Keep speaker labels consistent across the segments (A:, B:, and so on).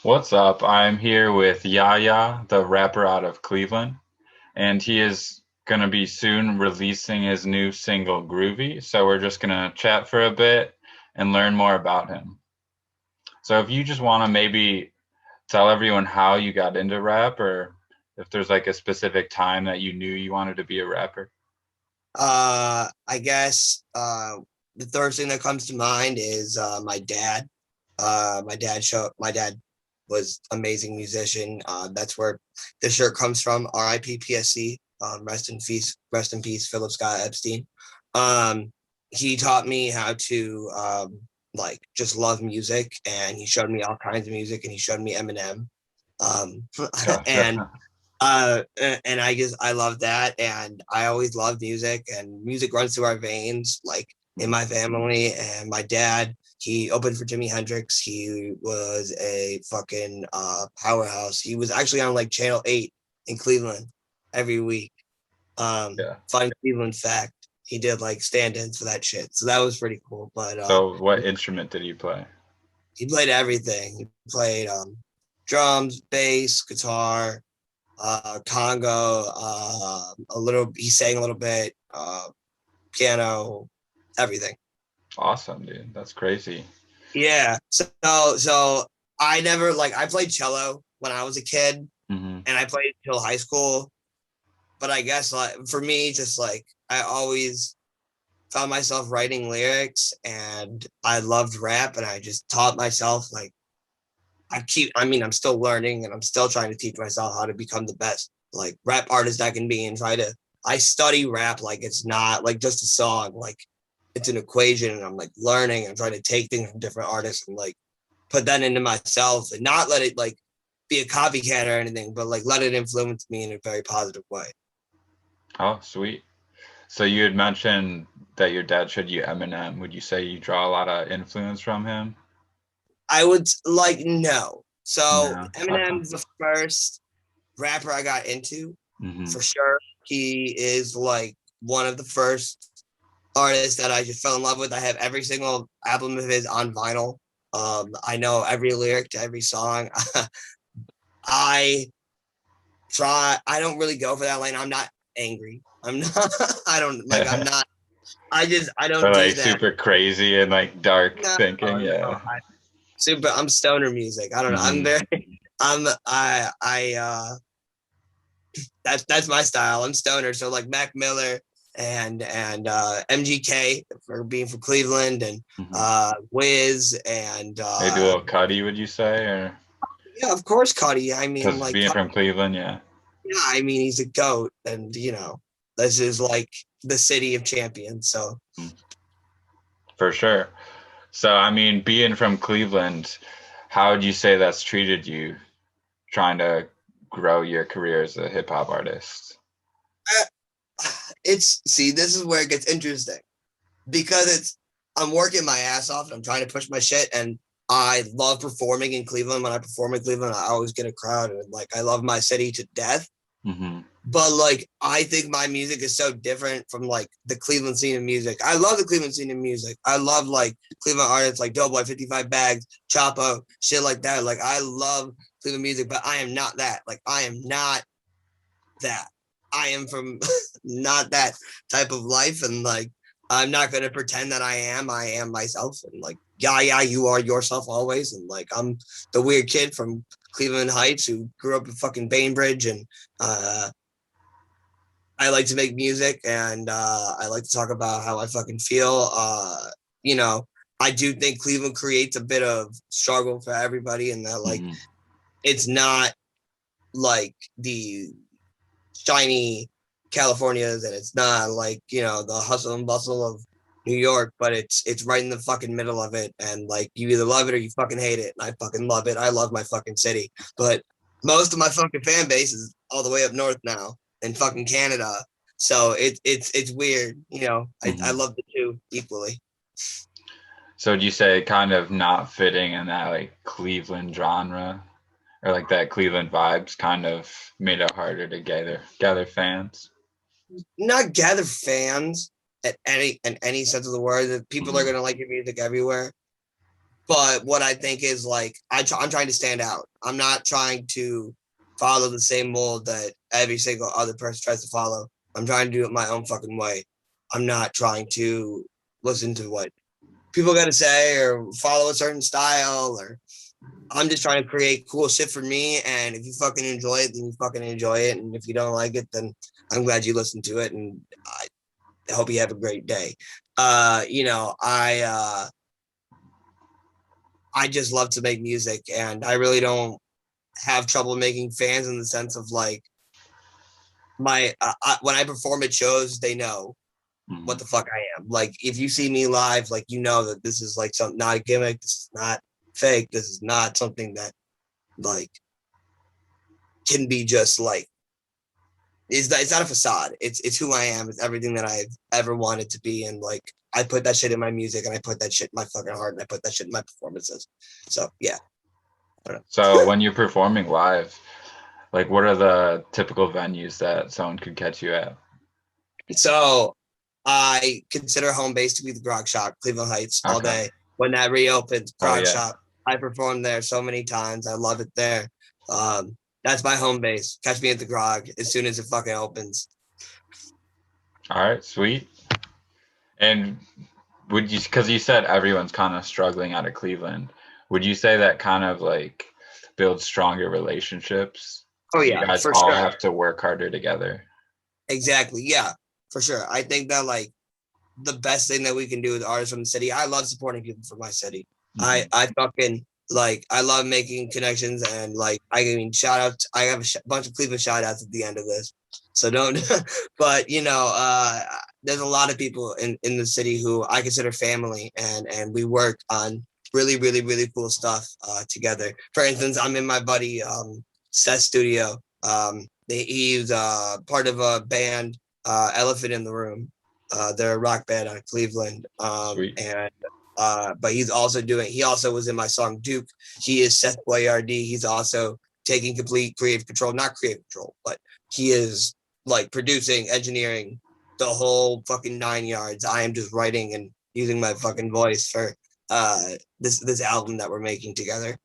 A: What's up? I'm here with Y.A.Y.A, the rapper out of Cleveland, and he is going to be soon releasing his new single, Groovy. So we're just going to chat for a bit and learn more about him. So if you just want to maybe tell everyone how you got into rap, or if there's like a specific time that you knew you wanted to be a rapper.
B: I guess the third thing that comes to mind is my dad. My dad was amazing musician. That's where the shirt comes from. R.I.P. PSC. Rest in peace, Philip Scott Epstein. He taught me how to like just love music, and he showed me all kinds of music, and he showed me Eminem. Um, and
A: Gotcha.
B: and I love that, and I always loved music, and music runs through our veins, like in my family. And my dad, he opened for Jimi Hendrix. He was a fucking powerhouse. He was actually on like Channel 8 in Cleveland every week.
A: Yeah.
B: Fun Cleveland fact, he did like stand-ins for that shit, so that was pretty cool. But
A: So what instrument did you play?
B: he played everything. He played drums, bass, guitar, Congo, a little. He sang a little bit, piano, everything.
A: Awesome, dude. That's crazy.
B: Yeah. So I never like I played cello when I was a kid,
A: Hmm.
B: and I played till high school. But I guess like for me, just like I always found myself writing lyrics, and I loved rap, and I just taught myself like I mean, I'm still learning, and I'm still trying to teach myself how to become the best like rap artist I can be, and I study rap like it's not like just a song, like it's an equation, and I'm like learning. I'm trying to take things from different artists and like put that into myself, and not let it like be a copycat or anything, but like let it influence me in a very positive way.
A: Oh, sweet. So you had mentioned that your dad showed you Eminem. Would you say you draw a lot of influence from him?
B: I would like no. So
A: No. Okay.
B: Eminem's the first rapper I got into
A: Hmm.
B: for sure. He is like one of the first artists that I just fell in love with. I have every single album of his on vinyl. I know every lyric to every song. I I don't really go for that lane. I'm not angry. I'm not, I don't like, I'm not, I
A: Or
B: don't do
A: like
B: that.
A: super crazy and like dark
B: No,
A: thinking.
B: no.
A: Yeah.
B: I'm stoner music. I don't know. I'm
A: Hmm.
B: very, that's my style. I'm stoner. So like Mac Miller and MGK for being from Cleveland, and
A: Hmm.
B: Wiz and
A: Maybe a little Cuddy, would you say? Or
B: yeah, of course, Cuddy. I mean,
A: because
B: like,
A: being from Cleveland, yeah.
B: yeah, I mean, he's a goat, and this is like the city of champions. So
A: Mm, for sure. So, I mean, being from Cleveland, how would you say that's treated you trying to grow your career as a hip hop artist?
B: it's see, this is where it gets interesting because I'm working my ass off, and I'm trying to push my shit, and I love performing in Cleveland. When I perform in Cleveland, I always get a crowd, and like I love my city to death.
A: Hmm.
B: But like I think my music is so different from like the Cleveland scene of music. I love the Cleveland scene of music. I love like Cleveland artists like Doughboy, 55 Bags, Chapo, shit like that. Like I love Cleveland music, but I am not that. Like I am not that. I am from not that type of life, and like I'm not gonna pretend that I am. I am myself, and like yeah, you are yourself always. And like I'm the weird kid from Cleveland Heights who grew up in fucking Bainbridge, and uh, I like to make music, and I like to talk about how I fucking feel. You know, I do think Cleveland creates a bit of struggle for everybody, and that like
A: Hmm.
B: it's not like the shiny Californias, and it's not like the hustle and bustle of New York, but it's right in the fucking middle of it, and like you either love it or you fucking hate it. And I fucking love it. I love my fucking city, but most of my fucking fan base is all the way up north now in fucking Canada. So it's weird. I
A: Hmm.
B: love the two equally.
A: So, would you say kind of not fitting in that like Cleveland genre or like that Cleveland vibes kind of made it harder to gather fans?
B: Not gather fans at any in any sense of the word. That people are
A: Hmm.
B: gonna like your music everywhere. But what I think is like I'm trying to stand out. I'm not trying to follow the same mold that every single other person tries to follow. I'm trying to do it my own fucking way. I'm not trying to listen to what people got to say or follow a certain style, or I'm just trying to create cool shit for me. And if you fucking enjoy it, then you fucking enjoy it. And if you don't like it, then I'm glad you listened to it. And I hope you have a great day. You know, I just love to make music, and I really don't have trouble making fans in the sense of like when I perform at shows, they know what the fuck I am. Like if you see me live, like you know that this is like something, not a gimmick. This is not fake. This is not something that like can be just like it's not a facade. It's who I am. It's everything that I've ever wanted to be, and like I put that shit in my music, and I put that shit in my fucking heart, and I put that shit in my performances. So yeah.
A: So when you're performing live, like what are the typical venues that someone could catch you at?
B: So I consider home base to be the Grog Shop, Cleveland Heights, all
A: Okay.
B: day. When that reopens,
A: Oh
B: Grog
A: yeah.
B: Shop, I performed there so many times. I love it there. That's my home base. Catch me at the Grog as soon as it fucking opens.
A: All right, sweet. And would you, because you said everyone's kind of struggling out of Cleveland, would you say that kind of like builds stronger relationships?
B: Oh
A: You
B: yeah,
A: guys
B: for
A: all
B: sure.
A: have to work harder together.
B: Exactly. Yeah, for sure. I think that like the best thing that we can do with artists from the city. I love supporting people from my city. I fucking like I love making connections, and like I mean shout out. I have a bunch of Cleveland shout outs at the end of this, so don't. But you know, there's a lot of people in the city who I consider family, and we work on really cool stuff together. For instance, I'm in my buddy Seth's studio. He's part of a band, Elephant in the Room. They're a rock band out of Cleveland.
A: Sweet.
B: And but he also was in my song Duke. He is Seth Y.A.Y.A. He's also taking complete creative control, not creative control, but he is like producing, engineering, the whole fucking 9 yards. I am just writing and using my fucking voice for this album that we're making together.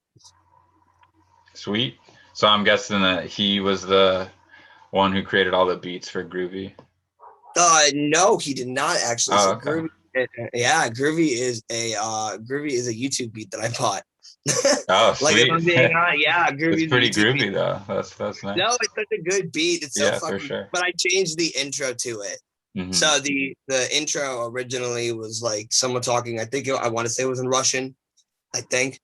A: Sweet. So I'm guessing that he was the one who created all the beats for Groovy.
B: No, he did not actually.
A: Oh,
B: So
A: okay.
B: Groovy, yeah, Groovy is a YouTube beat that I bought.
A: Oh,
B: Like if
A: sweet.
B: I'm being honest, yeah,
A: It's
B: Groovy is a
A: pretty
B: YouTube beat.
A: groovy though. That's
B: No,
A: nice.
B: it's such a good beat. It's so
A: Yeah, for
B: fucking.
A: sure.
B: But I changed the intro to it.
A: Hmm.
B: So the intro originally was like someone talking. I want to say it was in Russian. I think,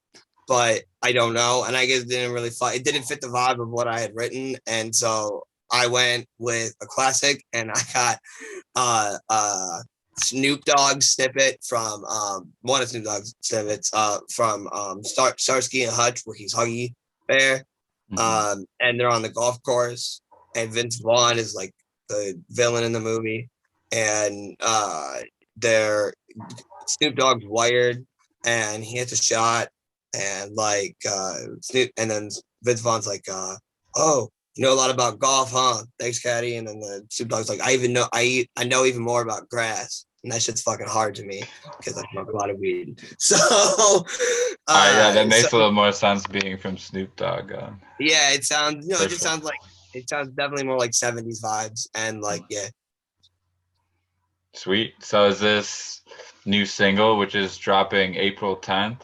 B: but I don't know. And I guess it didn't really fit. It didn't fit the vibe of what I had written, and so I went with a classic, and I got Snoop Dogg snippet from one of Snoop Dogg's snippets from Starsky and Hutch, where he's Huggy Bear, and they're on the golf course, and Vince Vaughn is like the villain in the movie, and they're Snoop Dogg's wired, and he hits a shot, and like Snoop, and then Vince Vaughn's like, oh, you know a lot about golf, huh? Thanks, Caddy. And then the Snoop Dogg's like, I know even more about grass. And that shit's fucking hard to me because I smoke a lot of weed. So,
A: Yeah, that
B: so
A: makes a little more sense being from Snoop Dogg.
B: yeah, it sounds, you know, it
A: For
B: just
A: sure.
B: sounds like, it sounds definitely more like 70s vibes. And like, yeah.
A: Sweet. So is this new single, which is dropping April 10th?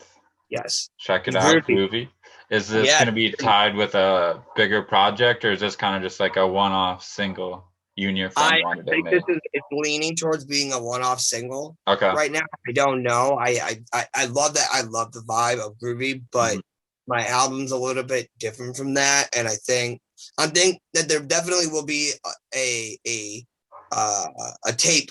B: Yes.
A: Check it out,
B: Groovy.
A: Groovy. Is this
B: Yeah.
A: going to be tied with a bigger project, or is this kind of just like a one-off single you and your friend
B: I
A: wanted it
B: think this
A: made?
B: is it's leaning towards being a one-off single
A: Okay.
B: right now. I don't know. I love that. I love the vibe of Groovy, but my album's a little bit different from that. And I think that there definitely will be a tape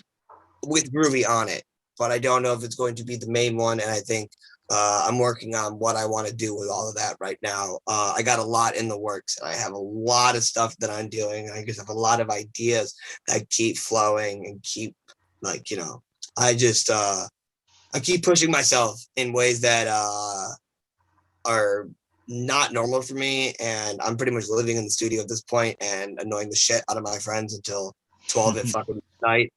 B: with Groovy on it, but I don't know if it's going to be the main one. And I think I'm working on what I want to do with all of that right now. I got a lot in the works, and I have a lot of stuff that I'm doing. And I just have a lot of ideas that keep flowing and keep like, you know, I just I keep pushing myself in ways that are not normal for me. And I'm pretty much living in the studio at this point and annoying the shit out of my friends until 12 at fucking night.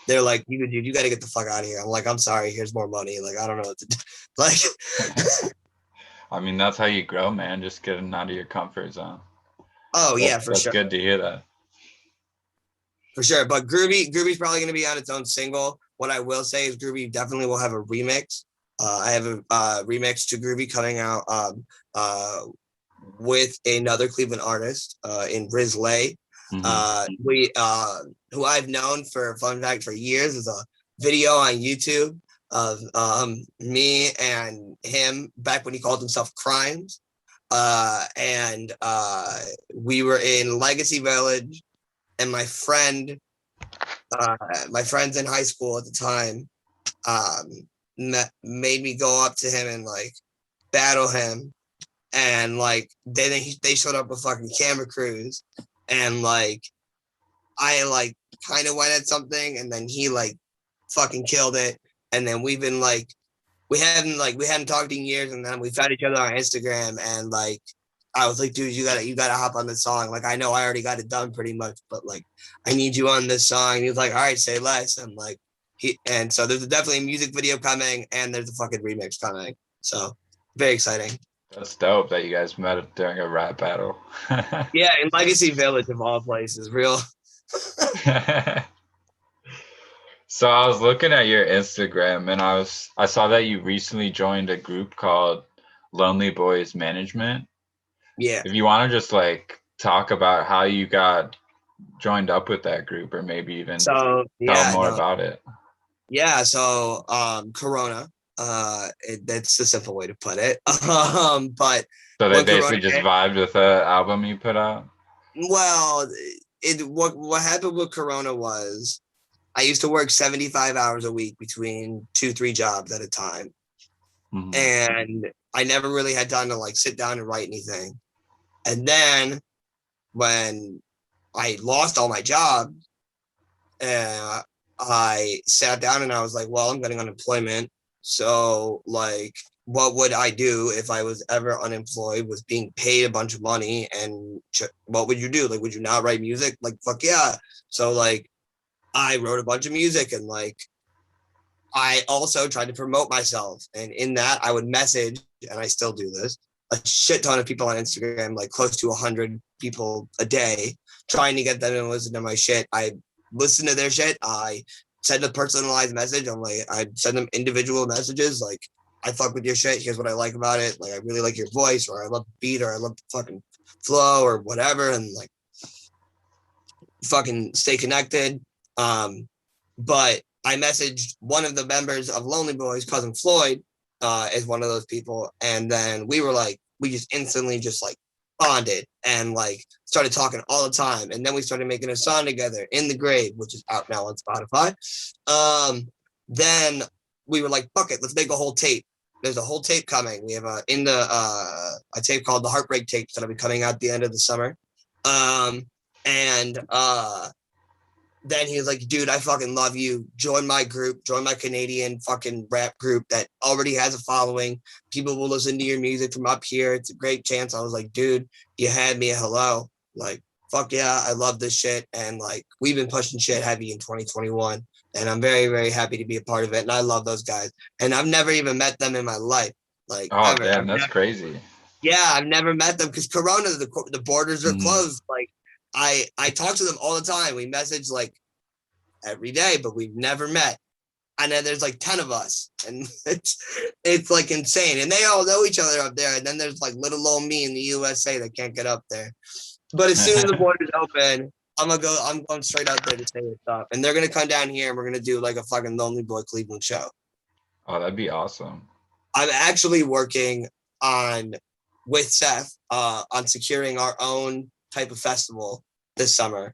B: They're like, dude, you got to get the fuck out of here. I'm like, I'm sorry. Here's more money. Like, I don't know what to do. Like,
A: I mean, that's how you grow, man. Just getting out of your comfort zone.
B: oh
A: So
B: yeah, for
A: that's
B: sure.
A: good to hear that.
B: For sure. But Groovy's probably going to be on its own single. What I will say is Groovy definitely will have a remix. I have a remix to Groovy coming out with another Cleveland artist in Y.A.Y.A. We who I've known for fun fact for years is a video on YouTube of me and him back when he called himself Crimes. And we were in Legacy Village, and my friends in high school at the time made me go up to him and like battle him, and like they showed up with fucking camera crews, and like I like kind of went at something, and then he like fucking killed it, and then we've been like we hadn't talked in years, and then we found each other on Instagram, and like I was like, dude, you gotta hop on this song. Like, I know I already got it done pretty much, but like I need you on this song. And he was like, all right, say less. And like and so there's definitely a music video coming, and there's a fucking remix coming. So very exciting.
A: That's dope that you guys met during a rap battle.
B: Yeah, in Legacy Village of all places, real.
A: So I was looking at your Instagram and I saw that you recently joined a group called Lonely Boys Management.
B: Yeah.
A: If you want to just like talk about how you got joined up with that group, or maybe even
B: So
A: tell
B: yeah,
A: more
B: no,
A: about it.
B: yeah. So Corona. That's the simple way to put it. But
A: So they
B: when Corona
A: basically just
B: hit,
A: vibed with the album you put out.
B: well, what happened with Corona was I used to work 75 hours a week between 2-3 jobs at a time.
A: Mm-hmm.
B: And I never really had time to like sit down and write anything. And then when I lost all my jobs, I sat down and I was like, well, I'm getting unemployment. So like, what would I do if I was ever unemployed, was being paid a bunch of money? And what would you do? Like, would you not write music? Like, fuck yeah. So like, I wrote a bunch of music, and like I also tried to promote myself. And in that, I would message, and I still do this, a shit ton of people on Instagram, like close to 100 people a day, trying to get them to listen to my shit. I listen to their shit. I send a personalized message. I send them individual messages like, I fuck with your shit. Here's what I like about it. Like, I really like your voice, or I love the beat, or I love the fucking flow, or whatever. And like, fucking stay connected. But I messaged one of the members of Lonely Boys, cousin Floyd, as one of those people, and then we just instantly just like bonded and like started talking all the time, and then we started making a song together, In the Grave, which is out now on Spotify. Then we were like, fuck it, let's make a whole tape. There's a whole tape coming. We have a tape called The Heartbreak Tapes that'll be coming out at the end of the summer. And then he was like, dude, I fucking love you. Join my group, join my Canadian fucking rap group that already has a following. People will listen to your music from up here. It's a great chance. I was like, dude, you had me a hello. Like, fuck yeah, I love this shit. And like, we've been pushing shit heavy in 2021. And I'm very, very happy to be a part of it. And I love those guys. And I've never even met them in my life. Like,
A: Oh,
B: ever.
A: damn, that's crazy.
B: Yeah, I've never met them because Corona, the borders are
A: Mhm.
B: closed. Like, I talk to them all the time. We message like every day, but we've never met. And then there's like 10 of us, and it's like insane. And they all know each other up there. And then there's like little old me in the USA that can't get up there. But as soon as the borders open, I'm going straight out there to say what's up. And they're gonna come down here, and we're gonna do like a fucking Lonely Boy Cleveland show.
A: Oh, that'd be awesome.
B: I'm actually working with Seth on securing our own type of festival this summer,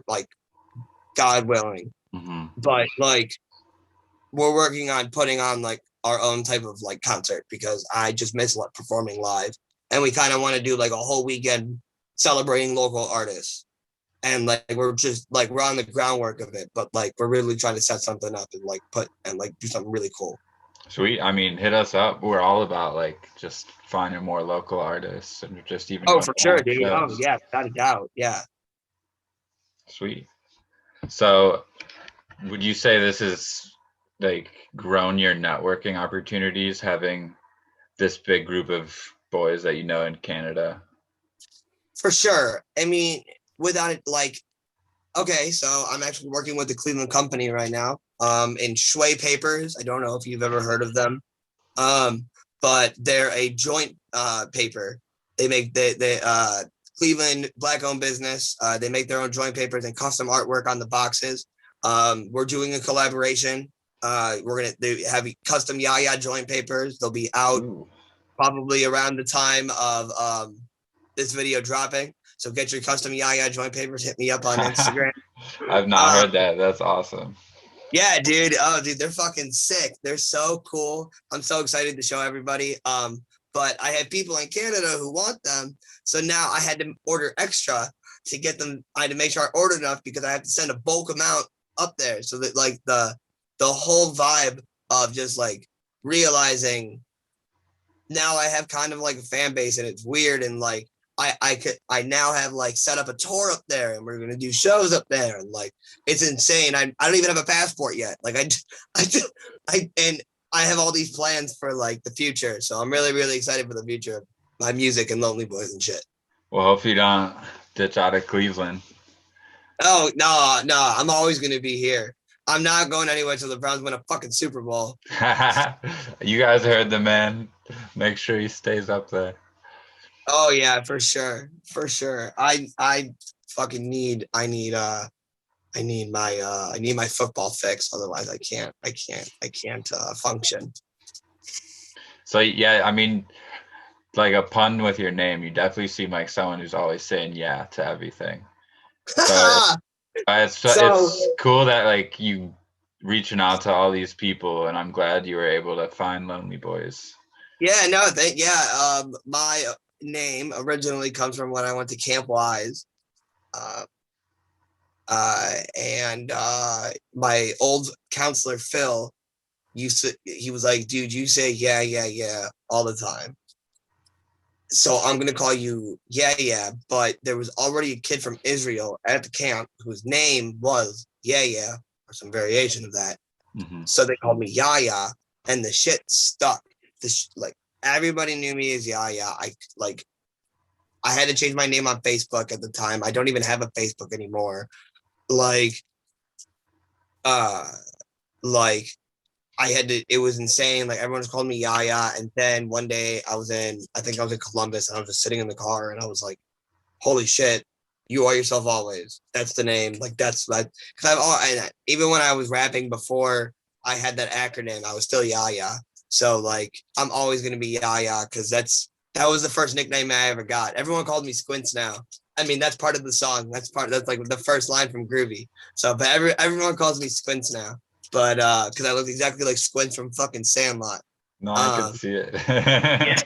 B: like God willing.
A: Mm-hmm.
B: But like, we're working on putting on like our own type of like concert, because I just miss performing live, and we kind of want to do like a whole weekend celebrating local artists. And like, we're on the groundwork of it, but like, we're really trying to set something up and like do something really cool.
A: Sweet. I mean, hit us up. We're all about like just finding more local artists and just even
B: Oh, for sure, dude.
A: shows.
B: Oh, yeah, without a doubt. Yeah.
A: Sweet. So would you say this is like grown your networking opportunities having this big group of boys that you know in Canada?
B: For sure. I mean, without it, like, okay, so I'm actually working with the Cleveland company right now, in Y.A.Y.A papers. I don't know if you've ever heard of them. But they're a joint paper. They make they Cleveland black owned business. They make their own joint papers and custom artwork on the boxes. We're doing a collaboration. We're gonna have custom Y.A.Y.A joint papers. They'll be out
A: Ooh.
B: probably around the time of this video dropping. So get your custom Y.A.Y.A joint papers. Hit me up on Instagram.
A: I've not
B: Uh,
A: heard that. That's awesome.
B: yeah, dude. Oh, dude, they're fucking sick. They're so cool. I'm so excited to show everybody. But I have people in Canada who want them. So now I had to order extra to get them. I had to make sure I ordered enough because I have to send a bulk amount up there so that like the whole vibe of just like realizing now I have kind of like a fan base and it's weird and like I now have like set up a tour up there and we're gonna do shows up there and like it's insane. I don't even have a passport yet. Like and I have all these plans for like the future. So I'm really excited for the future of my music and Lonely Boys and shit.
A: Well, hope you don't ditch out of Cleveland.
B: Oh no, I'm always gonna be here. I'm not going anywhere till the Browns win a fucking Super Bowl.
A: You guys heard the man. Make sure he stays up there.
B: Oh yeah, for sure. For sure. I fucking I need my football fix. Otherwise I can't function.
A: So yeah, I mean, like a pun with your name, you definitely seem like someone who's always saying yeah to everything. So
B: So
A: it's cool that like you reaching out to all these people, and I'm glad you were able to find Lonely Boys.
B: yeah, no, thank yeah. My name originally comes from when I went to Camp Wise. Uh, and my old counselor Phil he was like, dude, you say yeah all the time. So I'm gonna call you Yeah. But there was already a kid from Israel at the camp whose name was Yeah, or some variation of that.
A: Mm-hmm.
B: So they called me Ya, and the shit stuck. Like everybody knew me as Ya. I had to change my name on Facebook at the time. I don't even have a Facebook anymore. Like, uh, like I had to. It was insane. Like everyone was calling me Ya. And then one day I think I was in Columbus, and I was just sitting in the car, and I was like, "Holy shit, you are yourself always." That's the name. Like that's that. Because even when I was rapping before I had that acronym, I was still Ya. So like I'm always gonna be Ya because that was the first nickname I ever got. Everyone called me Squints now. I mean, that's part of the song. That's like the first line from Groovy. So, but everyone calls me Squints now. But because I look exactly like Squints from fucking Sandlot.
A: No, I could
B: Um,
A: see it.
B: yeah.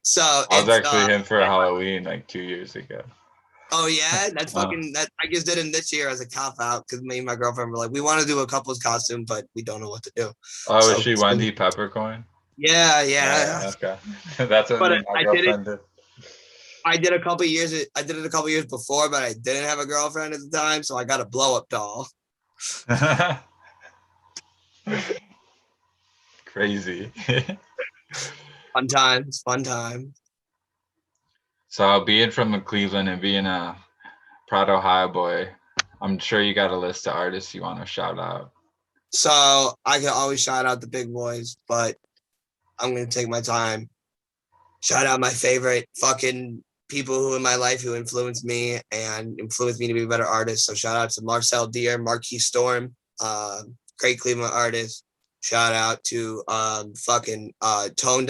B: So
A: I was
B: it's
A: actually him for Halloween like 2 years ago.
B: oh yeah, that's
A: Uh,
B: fucking that. I just did him this year as a cop out because me and my girlfriend were like, we want to do a couple's costume, but we don't know what to do.
A: oh, is
B: So
A: she Wendy Peppercorn?
B: yeah.
A: Okay. That's what me
B: But
A: and my girlfriend did.
B: I did a couple years. I did it a couple years before, but I didn't have a girlfriend at the time, so I got a blow up doll.
A: Crazy.
B: Fun time.
A: So being from Cleveland and being a proud Ohio boy, I'm sure you got a list of artists you want to shout out.
B: So I can always shout out the big boys, but I'm gonna take my time. Shout out my favorite fucking people who in my life who influenced me and influenced me to be a better artist. So shout out to Marcel Deer, Marquis Storm, great Cleveland artist. Shout out to fucking Tone,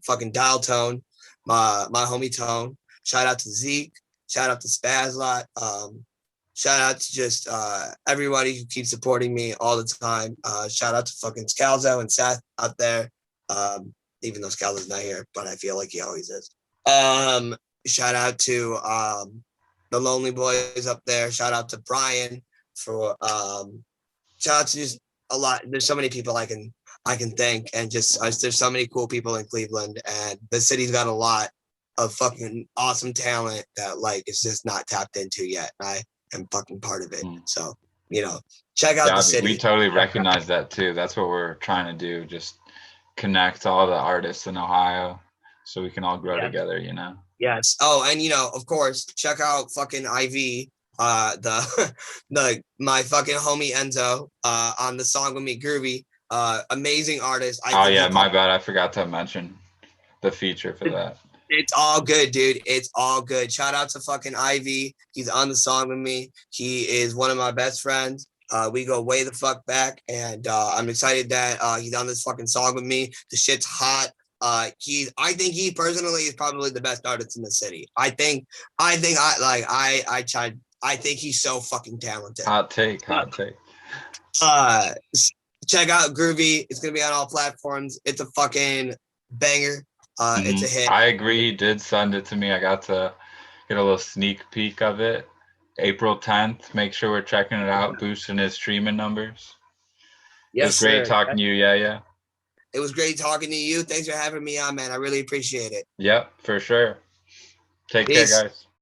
B: fucking Dial Tone, my homie Tone. Shout out to Zeke. Shout out to Spazlot. Shout out to just everybody who keeps supporting me all the time. Shout out to fucking Scalzo and Seth out there. Even though Scalzo's not here, but I feel like he always is. Shout out to the Lonely Boys up there. Shout out to Brian for shout out to just a lot. There's so many people I can thank, and just there's so many cool people in Cleveland, and the city's got a lot of fucking awesome talent that like is just not tapped into yet. am fucking part of it.
A: Mm.
B: So, check out
A: Yeah,
B: the
A: I mean, we
B: city.
A: totally recognize that too. That's what we're trying to do. Just connect all the artists in Ohio so we can all grow
B: Yes.
A: together.
B: Yes. Oh, and of course, check out fucking IV. The my fucking homie Enzo on the song with me, Groovy. Amazing artist. I
A: Oh
B: think
A: yeah,
B: he
A: my
B: called.
A: bad. I forgot to mention the feature for that.
B: It's all good, dude. It's all good. Shout out to fucking Ivy. He's on the song with me. He is one of my best friends. We go way the fuck back, and I'm excited that he's on this fucking song with me. The shit's hot. I think he personally is probably the best artist in the city. I think he's so fucking talented.
A: Hot take, hot take.
B: Uh, check out Groovy. It's gonna be on all platforms. It's a fucking banger. It's a hit.
A: I agree. He did send it to me. I got to get a little sneak peek of it. April 10th. Make sure we're checking it out, boosting his streaming numbers. It was
B: Yes,
A: great
B: sir.
A: talking to you. Yeah, yeah.
B: It was great talking to you. Thanks for having me on, man. I really appreciate it.
A: Yep, for sure. Take care,
B: Peace.
A: guys.